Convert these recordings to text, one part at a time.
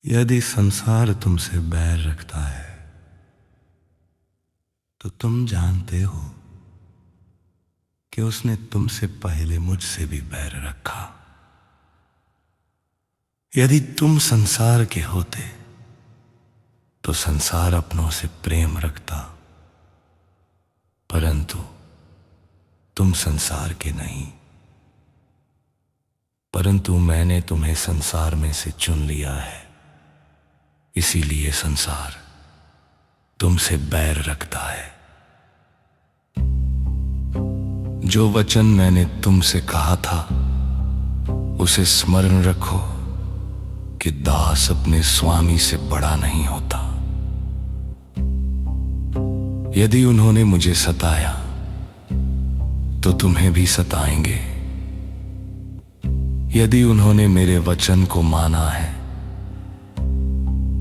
यदि संसार तुमसे बैर रखता है तो तुम जानते हो कि उसने तुमसे पहले मुझसे भी बैर रखा। यदि तुम संसार के होते तो संसार अपनों से प्रेम रखता, परंतु तुम संसार के नहीं। परंतु मैंने तुम्हें संसार में से चुन लिया है, इसीलिए संसार तुमसे बैर रखता है। जो वचन मैंने तुमसे कहा था उसे स्मरण रखो कि दास अपने स्वामी से बड़ा नहीं होता। यदि उन्होंने मुझे सताया तो तुम्हें भी सताएंगे। यदि उन्होंने मेरे वचन को माना है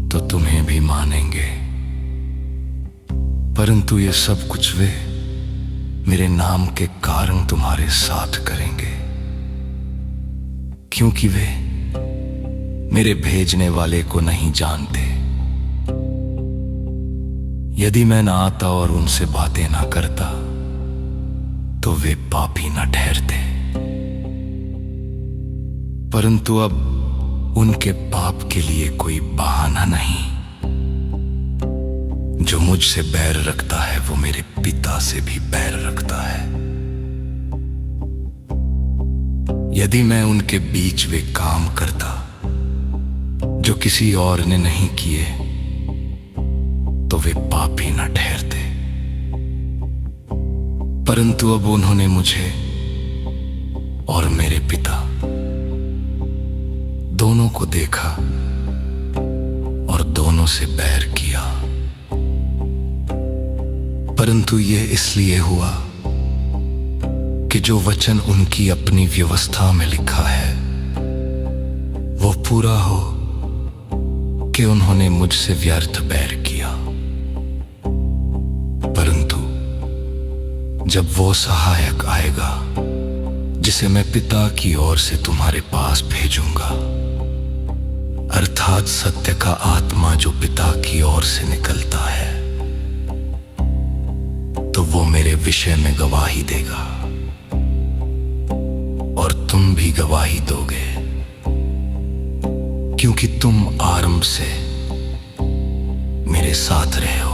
तो तुम्हें भी मानेंगे। परंतु ये सब कुछ वे मेरे नाम के कारण तुम्हारे साथ करेंगे, क्योंकि वे मेरे भेजने वाले को नहीं जानते। यदि मैं ना आता और उनसे बातें ना करता तो वे पापी ना ठहरते। परंतु अब उनके पाप के लिए कोई बहाना नहीं। जो मुझसे बैर रखता है वो मेरे पिता से भी बैर रखता है। यदि मैं उनके बीच वे काम करता जो किसी और ने नहीं किए तो वे पापी न ठहरते। परंतु अब उन्होंने मुझे और मेरे पिता दोनों को देखा और दोनों से बैर किया। परंतु ये इसलिए हुआ कि जो वचन उनकी अपनी व्यवस्था में लिखा है वो पूरा हो कि उन्होंने मुझसे व्यर्थ बैर किया। परंतु जब वो सहायक आएगा जिसे मैं पिता की ओर से तुम्हारे पास भेजूंगा, अर्थात सत्य का आत्मा जो पिता की ओर से निकलता है, तो वो मेरे विषय में गवाही देगा और तुम भी गवाही दोगे, क्योंकि तुम आरंभ से मेरे साथ रहे हो।